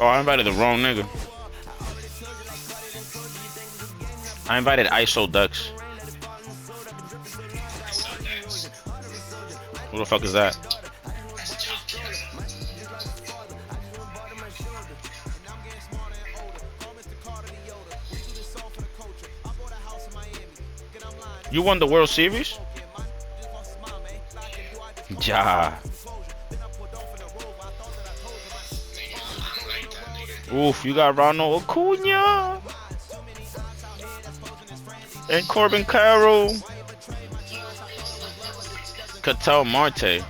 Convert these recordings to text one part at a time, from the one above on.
Oh, I invited the wrong nigga. I invited ISO Ducks. Who the fuck is that? You won the World Series? Ja. Oof, you got Ronald Acuna and Corbin Carroll. Cattell Marte.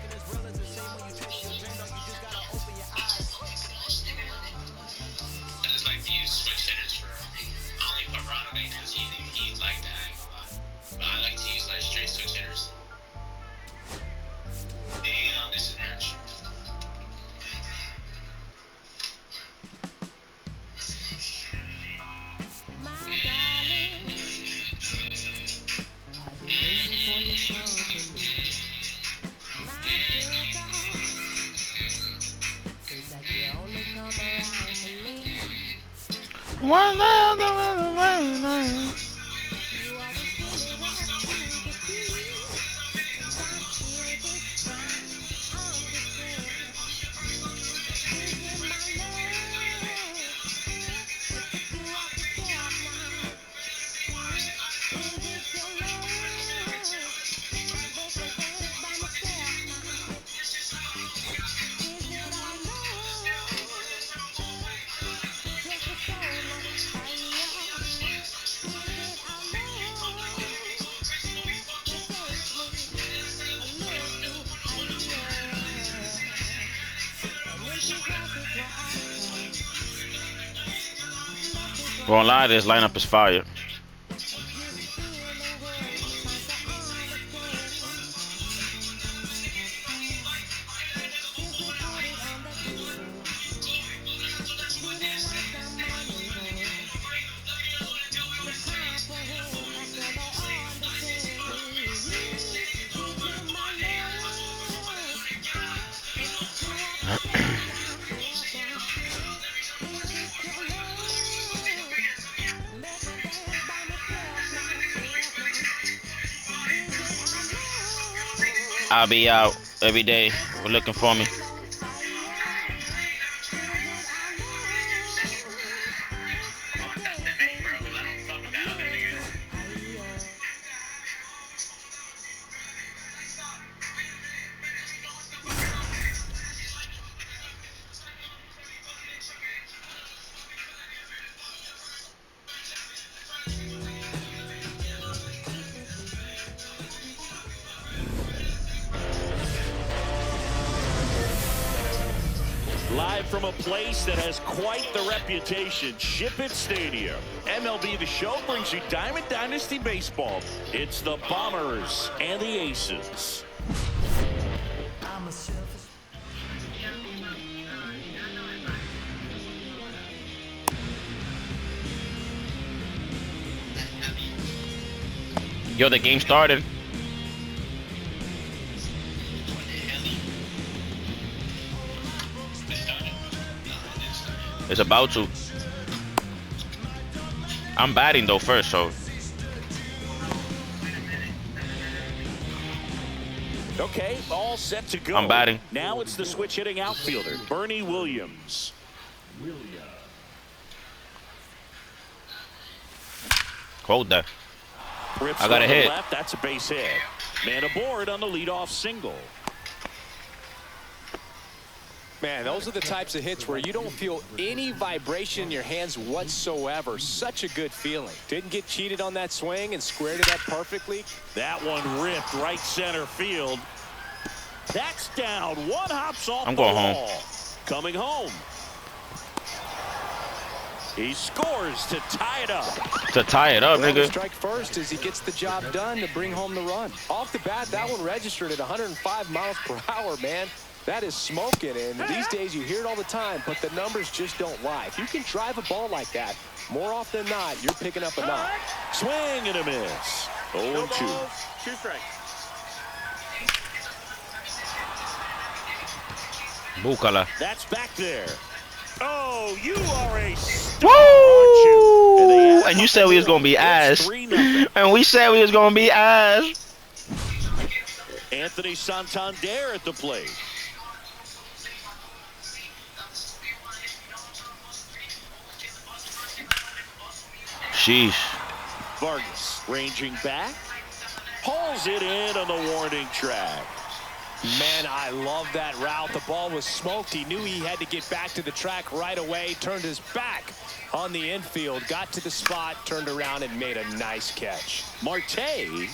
Won't lie, this lineup is fire. I'll be out every day. We're looking for me. Live from a place that has quite the reputation, Ship It Stadium. MLB The Show brings you Diamond Dynasty Baseball. It's the Bombers and the Aces. Yo, the game started. It's about to. I'm batting though first, so. Okay, all set to go. I'm batting. Now it's the switch hitting outfielder, Bernie Williams. Hold that. Rips I got a hit. Left, that's a base hit. Man aboard on the leadoff single. Man, those are the types of hits where you don't feel any vibration in your hands whatsoever. Such a good feeling. Didn't get cheated on that swing and squared it up perfectly. That one ripped right center field. That's down. One hops off I'm going the home. wall. Coming home. He scores to tie it up. To tie it up, nigga. Strike first as he gets the job done to bring home the run. Off the bat, that one registered at 105 miles per hour, man. That is smoking, and these days you hear it all the time, but the numbers just don't lie. If you can drive a ball like that, more often than not, you're picking up a knock. Swing and a miss. 0-2. 2 strikes. Búcala. That's back there. Oh, you are a star, aren't you? And you said we was gonna be ass. And we said we was gonna be ass. Anthony Santander at the plate. Sheesh. Vargas ranging back. Pulls it in on the warning track. Man, I love that route. The ball was smoked. He knew he had to get back to the track right away. Turned his back on the infield. Got to the spot. Turned around and made a nice catch. Marte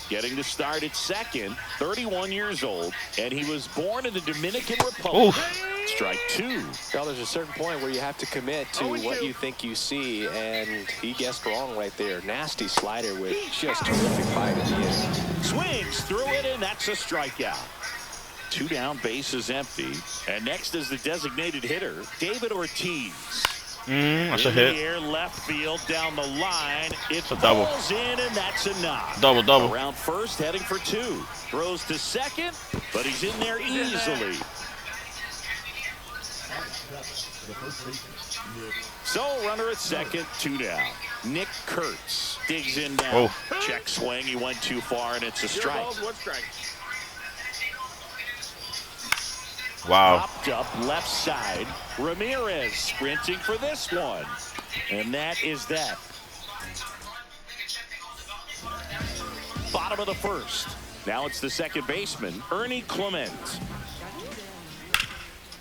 getting the start at second. 31 years old. And he was born in the Dominican Republic. Oof. Strike two. Well, there's a certain point where you have to commit to what you think you see. And he guessed wrong right there. Nasty slider with just terrific bite at the end. Swings through it, and that's a strikeout. 2 down, bases empty. And next is the designated hitter, David Ortiz. That's a In the hit. air, left field, down the line. It a double. falls in, and that's a knock. Double. Around first, heading for 2. Throws to second, but he's in there easily. So, runner at second, 2 down. Nick Kurtz digs in now. Check swing, he went too far, and it's a strike. Wow. Popped up left side. Ramirez sprinting for this one. And that is that. Bottom of the first. Now it's the second baseman, Ernie Clement.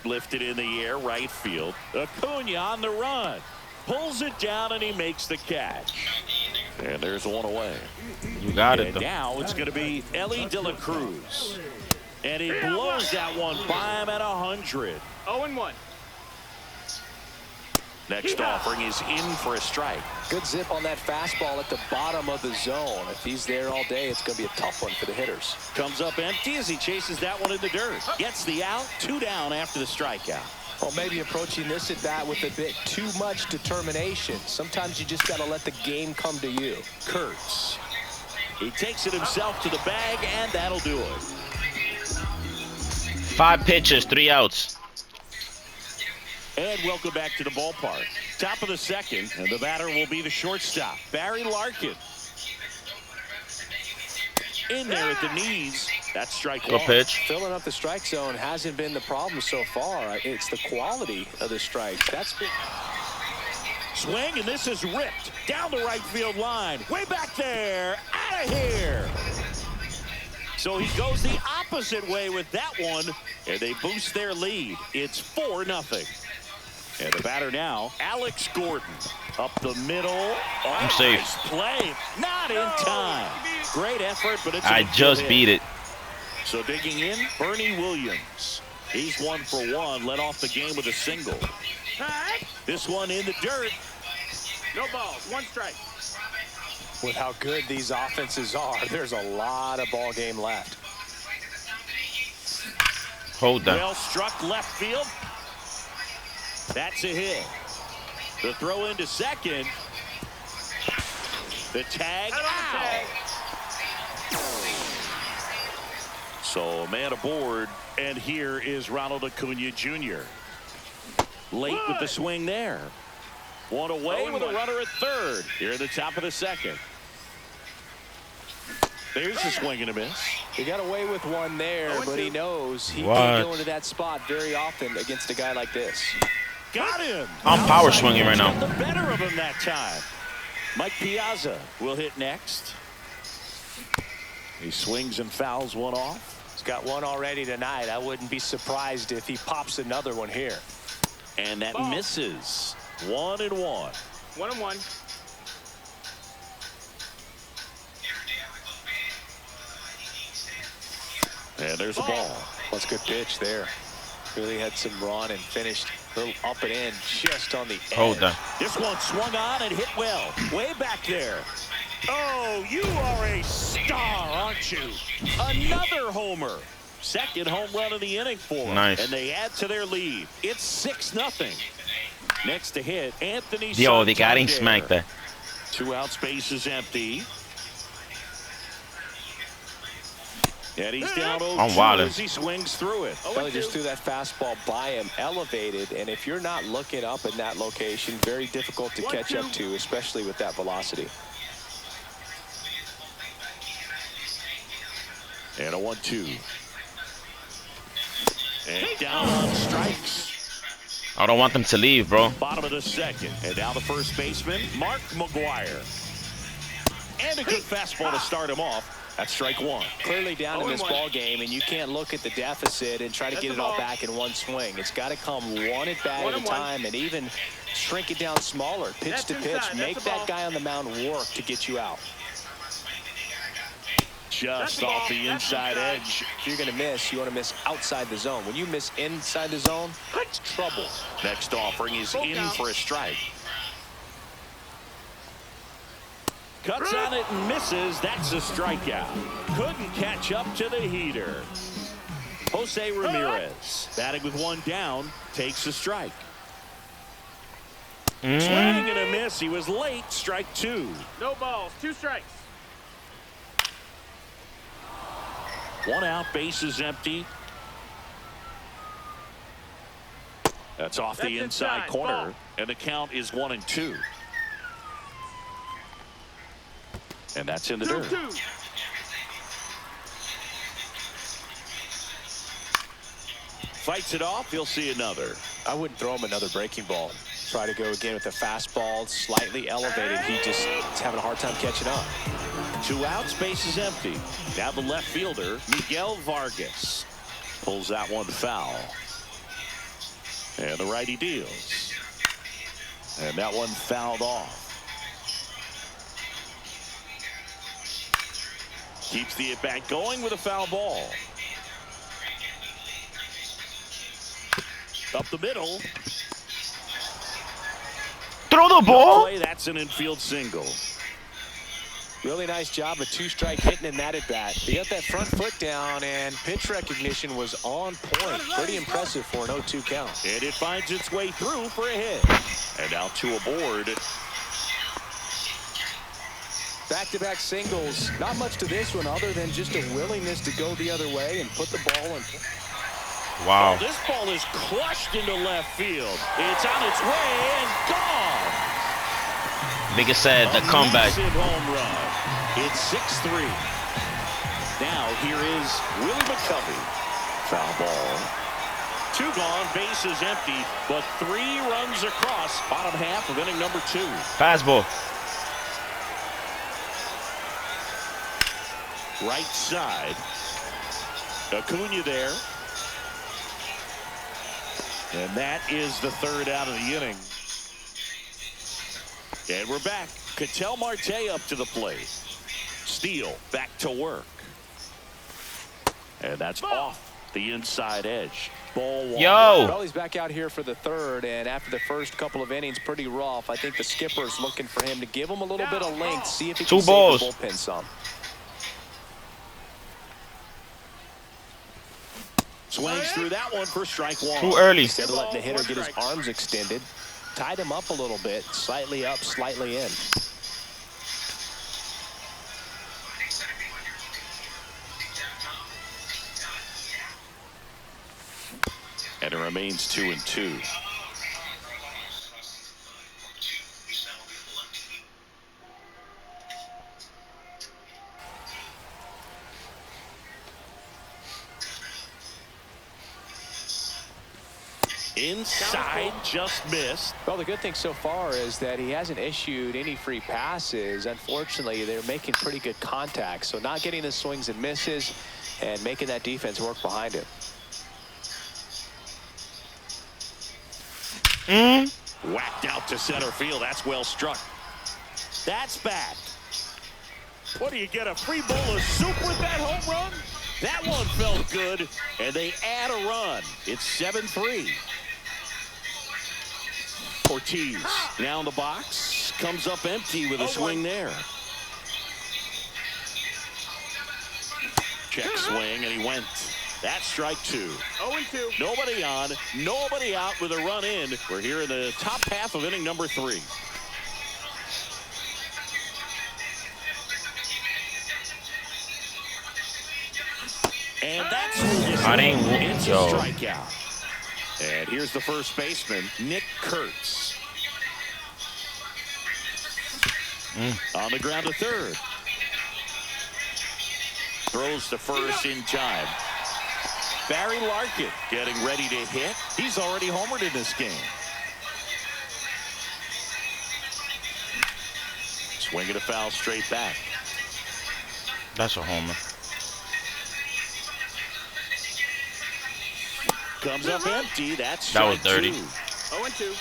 Lifted in the air, right field. Acuna on the run. Pulls it down, and he makes the catch. And there's one away. You got it, And though. now it's going to be Ellie De La Cruz. And he blows that one by him at 100. 0-1. Next offering is in for a strike. Good zip on that fastball at the bottom of the zone. If he's there all day, it's going to be a tough one for the hitters. Comes up empty as he chases that one in the dirt. Gets the out, 2 down after the strikeout. Well, maybe approaching this at bat with a bit too much determination. Sometimes you just got to let the game come to you. Kurtz. He takes it himself to the bag, and that'll do it. 5 pitches, 3 outs. And welcome back to the ballpark. Top of the second, and the batter will be the shortstop, Barry Larkin. In there at the knees. That's strike Good one. pitch. Filling up the strike zone hasn't been the problem so far. It's the quality of the strikes. That's been... Swing, and this is ripped down the right field line. Way back there. Out of here. So he goes the opposite way with that one, and they boost their lead. It's 4-0. And the batter now, Alex Gordon. Up the middle. Oh, I'm safe. Nice play. Not in time. Great effort, but it's I just beat it. So digging in, Bernie Williams. He's 1 for 1. Led off the game with a single. This one in the dirt. No balls. 1 strike. With how good these offenses are, there's a lot of ball game left. Hold that. Well struck left field. That's a hit. The throw into second. The tag out. So man aboard, and here is Ronald Acuna Jr. Late with the swing there. One away with a runner at third. Here at the top of the second. There's a swing and a miss. He got away with one there, but he knows he What? can't go into that spot very often against a guy like this. Got him. I'm power swinging right now. Got the better of him that time. Mike Piazza will hit next. He swings and fouls one off. He's got one already tonight. I wouldn't be surprised if he pops another one here. And that misses. 1-1. 1-1. And there's a ball. That's a good pitch there. Really had some run and finished a little up and in just on the edge. Hold that. This one swung on and hit well. Way back there. Oh, you are a star, aren't you? Another homer. Second home run of the inning for him. Nice. And they add to their lead. It's 6-0. Next to hit, Anthony Yo, the guy ain't Santander. smacked that. 2 out, space is empty. And he's down 0-2 as he swings through it. Well, he just threw that fastball by him, elevated, and if you're not looking up in that location, very difficult to catch up to, especially with that velocity. And a 1-2. And down on strikes. I don't want them to leave, bro. Bottom of the second. And now the first baseman, Mark McGuire. And a good fastball to start him off. That's strike one. Clearly down in this ball game, and you can't look at the deficit and try to get it all back in one swing. It's got to come one at bat at a time, and even shrink it down smaller, pitch to pitch. Make that guy on the mound work to get you out. Just off the inside edge. If you're going to miss, you want to miss outside the zone. When you miss inside the zone, it's trouble. Next offering is in for a strike. Cuts on it and misses. That's a strikeout. Couldn't catch up to the heater. Jose Ramirez, batting with one down, takes a strike. Swing and a miss. He was late. Strike two. No balls. 2 strikes. One out. Bases empty. That's off the inside corner. And the count is 1-2. And that's in the dirt. 2-2. Fights it off. He'll see another. I wouldn't throw him another breaking ball. Try to go again with the fastball, slightly elevated. He just is having a hard time catching up. 2 outs, base is empty. Now the left fielder, Miguel Vargas, pulls that one foul. And the righty deals. And that one fouled off. Keeps the at-bat going with a foul ball. Up the middle. Throw the ball. That's an infield single. Really nice job of 2-strike hitting in that at-bat. He got that front foot down, and pitch recognition was on point. Pretty impressive for an 0-2 count. And it finds its way through for a hit. And now 2 aboard. Back-to-back singles. Not much to this one other than just a willingness to go the other way and put the ball in. Wow. Well, this ball is crushed into left field. It's on its way and gone. Biggest said the comeback. Home run. It's 6-3. Now here is Willie McCovey. Foul ball. 2 gone, bases empty, but 3 runs across. Bottom half of inning number 2. Fastball. Right side. Acuna there. And that is the 3rd out of the inning. And we're back. Ketel Marte up to the plate. Steele back to work. And that's off the inside edge. Ball one. Yo. Well, he's back out here for the 3rd, and after the first couple of innings, pretty rough. I think the skipper's looking for him to give him a little bit of length, see if he can 2 balls. save the bullpen some. Swings through that one for strike one. Too early. Instead of letting the hitter get his arms extended, tied him up a little bit, slightly up, slightly in. And it remains 2-2. Inside, just missed. Well, the good thing so far is that he hasn't issued any free passes. Unfortunately, they're making pretty good contact, so not getting the swings and misses and making that defense work behind him. Whacked out to center field. That's well struck. That's back. What do you get, a free bowl of soup with that home run? That one felt good, and they add a run. It's 7-3. Ortiz now in the box, comes up empty with a swing there. Check swing, and he went. That's strike 2. 0-2. Nobody on, nobody out with a run in. We're here in the top half of inning number 3. And that's it's a strikeout. And here's the first baseman, Nick Kurtz. On the ground to third. Throws to first in time. Barry Larkin getting ready to hit. He's already homered in this game. Swinging a foul straight back. That's a homer. Comes up empty. That was dirty. 0-2.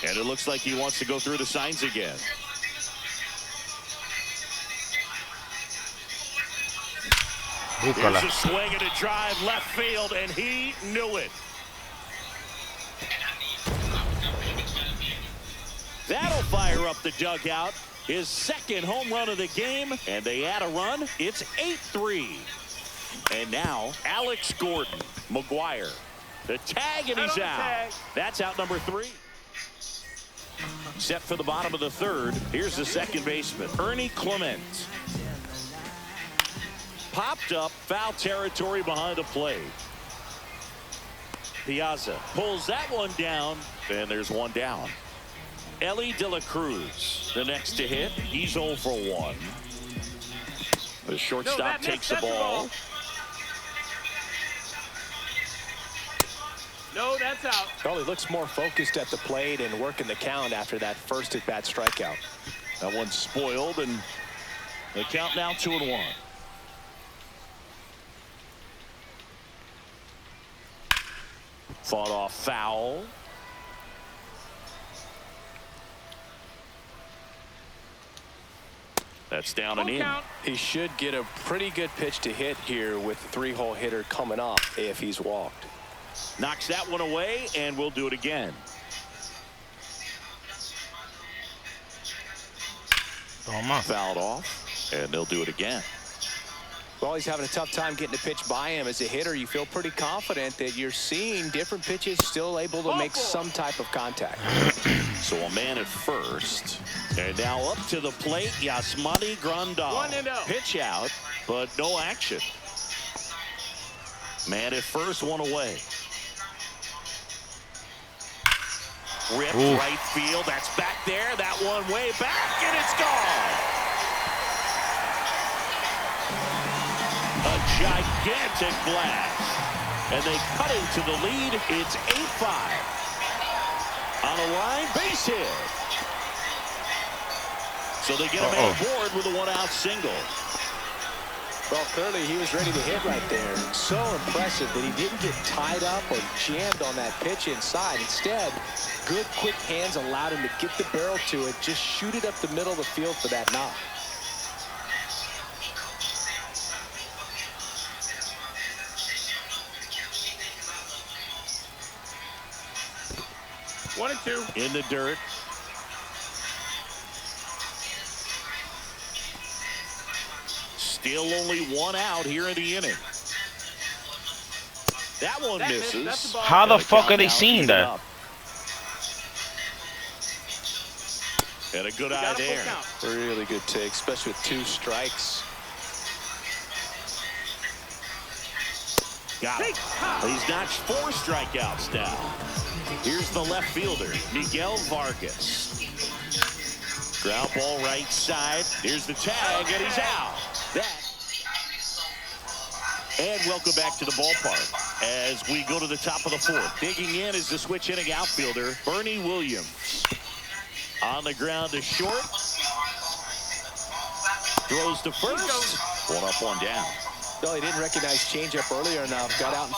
And it looks like he wants to go through the signs again. Here's a swing and a drive left field, and he knew it. That'll fire up the dugout. His second home run of the game, and they add a run. It's 8-3. And now Alex Gordon, McGuire. The tag, and he's out. That's out number 3. Set for the bottom of the third. Here's the second baseman, Ernie Clement. Popped up, foul territory behind the plate. Piazza pulls that one down, and there's one down. Ellie De La Cruz, the next to hit. He's 0 for 1. The shortstop takes the ball. No, that's out. Well, he looks more focused at the plate and working the count after that first at-bat strikeout. That one's spoiled, and the count now 2-1. Fought off foul. That's down and in. He should get a pretty good pitch to hit here with the 3-hole hitter coming up if he's walked. Knocks that one away, and we'll do it again. Fouled off, and they'll do it again. Well, he's having a tough time getting a pitch by him. As a hitter, you feel pretty confident that you're seeing different pitches still able to make some type of contact. So a man at first. And now up to the plate, Yasmani Grandal. 1-0. Pitch out, but no action. Man at first, one away. Ripped right field. That's back there. That one way back, and it's gone. A gigantic blast. And they cut into the lead. It's 8-5. On a line, base hit. So they get a man aboard with a one-out single. Well, clearly he was ready to hit right there. So impressive that he didn't get tied up or jammed on that pitch inside. Instead, good quick hands allowed him to get the barrel to it, just shoot it up the middle of the field for that knock. One and two. In the dirt. Still only one out here in the inning. That one misses. How the fuck are they seeing that? And a good eye there. Really good take, especially with 2 strikes. Got him. He's notched 4 strikeouts now. Here's the left fielder, Miguel Vargas. Ground ball right side. Here's the tag, and he's out. And welcome back to the ballpark as we go to the top of the 4th. Digging in is the switch inning outfielder, Bernie Williams. On the ground to short. Throws to first. One up, one down. Well, he didn't recognize changeup earlier enough. Got out in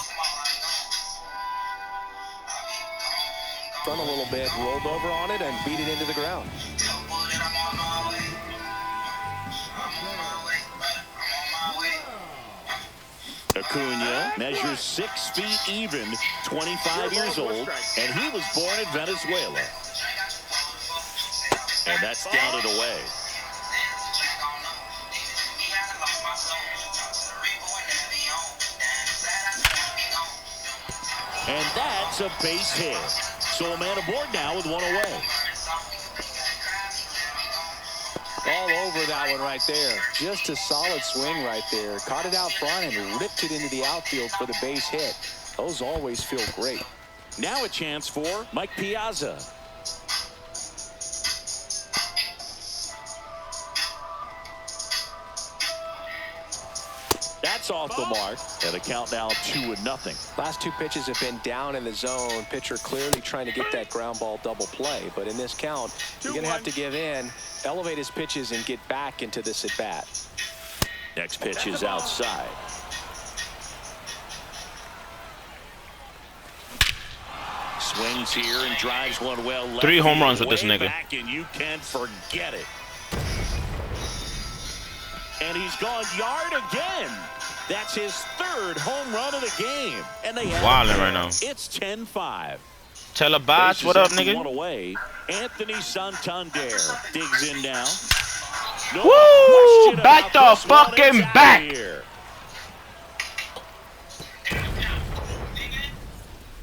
front a little bit, rolled over on it, and beat it into the ground. Acuna measures 6 feet even, 25 years old, and he was born in Venezuela. And that's down and away. And that's a base hit. So a man aboard now with one away. All over that one right there. Just a solid swing right there. Caught it out front and ripped it into the outfield for the base hit. Those always feel great. Now a chance for Mike Piazza. That's off the mark. And the count now 2-0. Last two pitches have been down in the zone. Pitcher clearly trying to get that ground ball double play. But in this count, you're going to have to give in, elevate his pitches, and get back into this at bat. Next pitch is outside. Swings here and drives one well left. 3 home runs with this nigga. Back and you can forget it. And he's gone yard again. That's his 3rd home run of the game. And they wildin' right now. It's 10-5. Telebas, what up, nigga? One away. Anthony Santander digs in now. No Woo! Back the fucking back. Here.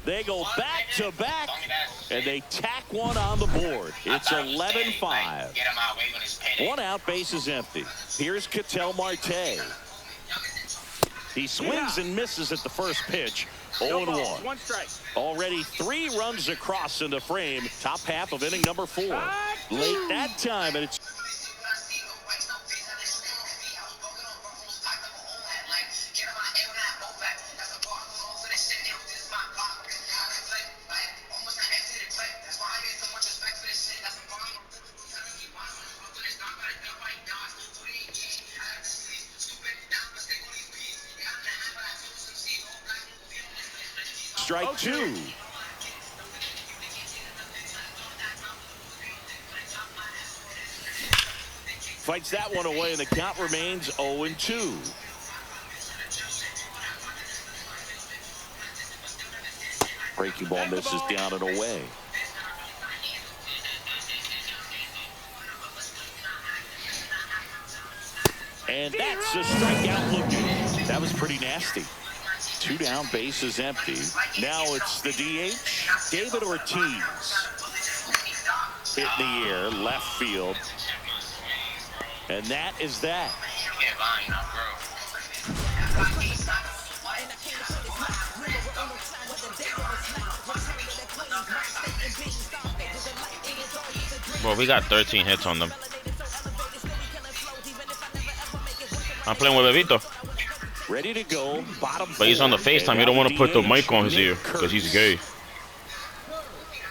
They go back to back, and they tack one on the board. It's 11-5. 1 out, base is empty. Here's Ketel Marte. He swings and misses at the first pitch. 0-1. 1 strike. Already 3 runs across in the frame. Top half of inning number 4. Late that time, and it's strike 2. Fights that one away, and the count remains 0-2. Breaking ball misses down and away. And that's a strikeout looking. That was pretty nasty. 2 down, base is empty. Now it's the DH, David Ortiz. Hit in the air, left field. And that is that. Bro, we got 13 hits on them. I'm playing with Bebito. Ready to go, bottom. But he's on the FaceTime. You don't want to put the mic on his ear because he's gay.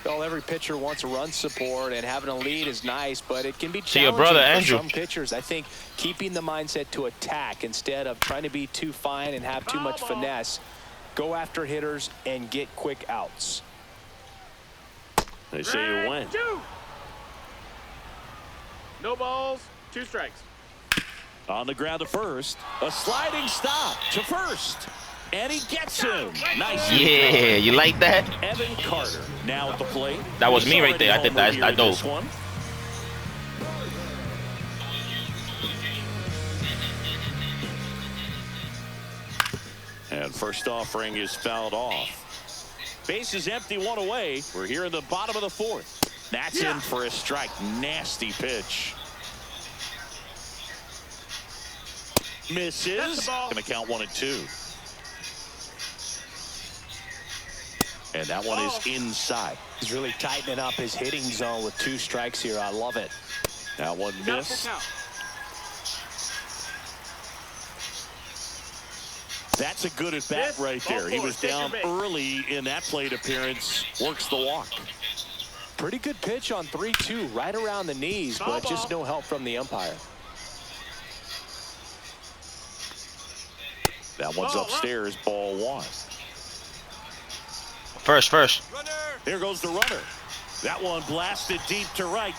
Well, every pitcher wants a run support, and having a lead is nice, but it can be challenging your brother, for Andrew. some pitchers. I think keeping the mindset to attack instead of trying to be too fine and have too much finesse. Go after hitters and get quick outs. They say you win. 2. No balls, 2 strikes. On the ground to first. A sliding stop to first. And he gets him. Nice. Yeah, you like that? Evan Carter now at the plate. That was me right there. I did that. I dove. And first offering is fouled off. Base is empty, 1 away. We're here in the bottom of the 4th. That's in for a strike. Nasty pitch. Misses. Gonna count 1-2. And that one is inside. He's really tightening up his hitting zone with 2 strikes here. I love it. That one missed. That's a good at bat right there. He was down early in that plate appearance. Works the walk. Pretty good pitch on 3-2, right around the knees, but just no help from the umpire. That one's upstairs, ball 1. First. Here goes the runner. That one blasted deep to right.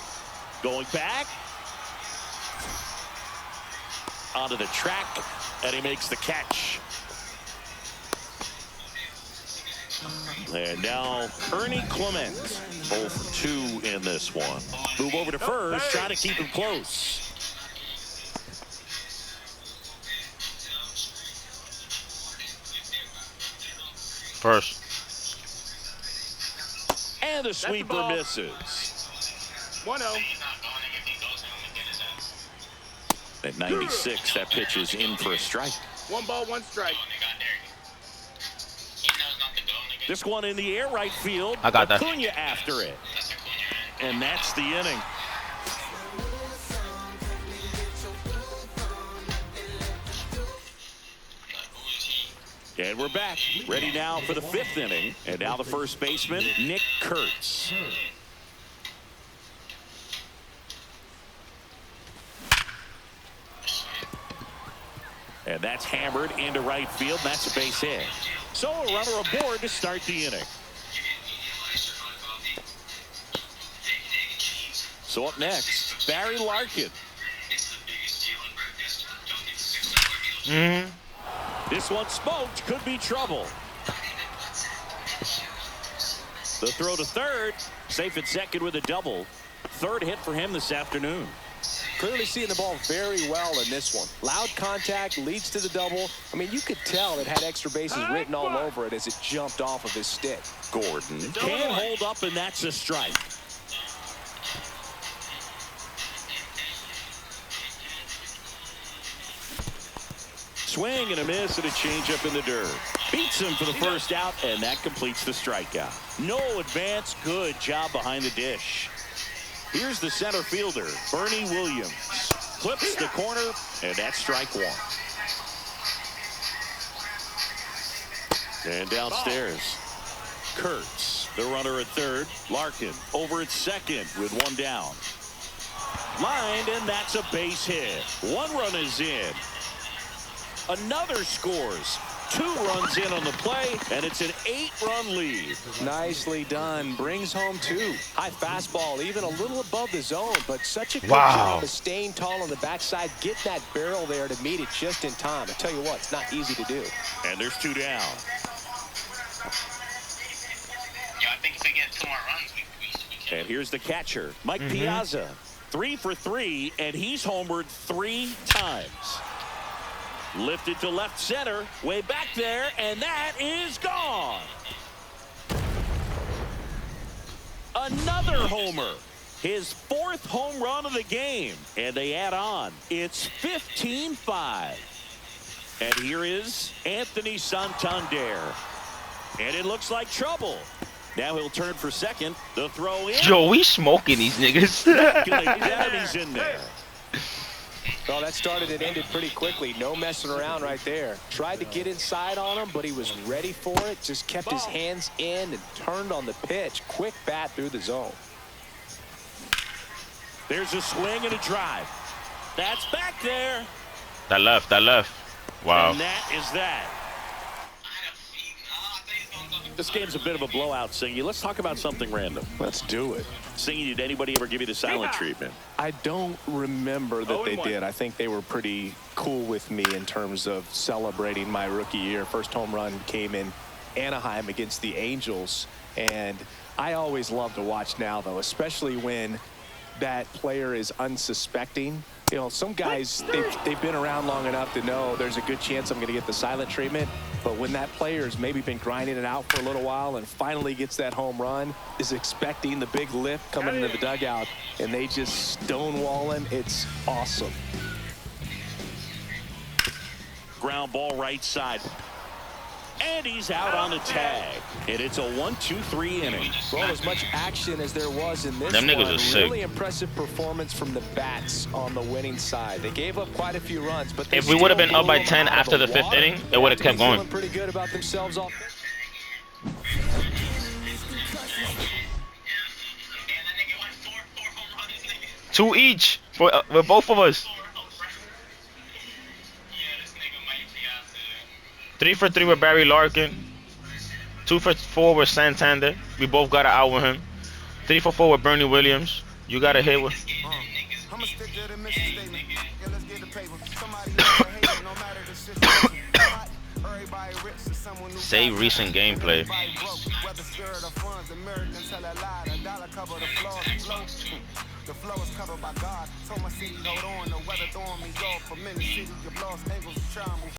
Going back. Onto the track, and he makes the catch. And now Ernie Clement, 0 for 2 in this one. Move over to first, try to keep him close. First. And the sweeper misses. 1-0. At 96, that pitch is in for a strike. 1 ball, 1 strike. This one in the air right field. I got that. Acuna after it. And that's the inning. And we're back. Ready now for the 5th inning. And now the first baseman, Nick Kurtz. And that's hammered into right field. And that's a base hit. So a runner aboard to start the inning. So up next, Barry Larkin. This one smoked, could be trouble. The throw to third, safe at second with a double. 3rd hit for him this afternoon. Clearly seeing the ball very well in this one. Loud contact leads to the double. I mean, you could tell it had extra bases written all over it as it jumped off of his stick. Gordon can hold up, and that's a strike. Swing and a miss and a changeup in the dirt. Beats him for the first out, and that completes the strikeout. No advance. Good job behind the dish. Here's the center fielder, Bernie Williams. Clips the corner, and that's strike 1. And downstairs, Kurtz, the runner at third. Larkin over at second with 1 down. Lined, and that's a base hit. 1 run is in. Another scores. 2 runs in on the play, and it's an 8-run lead. Nicely done. Brings home 2. High fastball, even a little above the zone, but such a good job of staying tall on the backside, get that barrel there to meet it just in time. I tell you what, it's not easy to do. And there's 2 down. Yeah, I think if we get 2 more runs, we can. And here's the catcher, Mike Piazza. 3 for 3, and he's homered 3 times. Lifted to left center, way back there, and that is gone. Another homer. His 4th home run of the game. And they add on. It's 15-5. And here is Anthony Santander. And it looks like trouble. Now he'll turn for second. The throw in. Yo, we smoking these niggas. He's in there. Well, that started and ended pretty quickly. No messing around right there. Tried to get inside on him, but he was ready for it. Just kept his hands in and turned on the pitch. Quick bat through the zone. There's a swing and a drive. That's back there. That left. Wow. And that is that. This game's a bit of a blowout, Singy. Let's talk about something random. Let's do it. Singy, did anybody ever give you the silent treatment? I don't remember that they did. I think they were pretty cool with me in terms of celebrating my rookie year. First home run came in Anaheim against the Angels. And I always love to watch now, though, especially when that player is unsuspecting. You know, some guys, they've been around long enough to know there's a good chance I'm going to get the silent treatment. But when that player's maybe been grinding it out for a little while and finally gets that home run, is expecting the big lift coming into the dugout, and they just stonewall him, it's awesome. Ground ball right side. And he's out on the tag. And it's a 1-2-3 inning. Well, as much action as there was in this Them niggas one, are sick. really impressive performance from the bats on the winning side. They gave up quite a few runs, but If we would have been up by 10 after the 5th inning, it would have kept going. Pretty good about themselves off. 2 each for both of us. 3 for 3 with Barry Larkin. 2 for 4 with Santander. We both got an out with him. 3 for 4 with Bernie Williams. You got a hit with. Say recent gameplay. The flow is covered by God. Told my city, hold on, the weather throwing me off. For many cities, you've lost angles, trying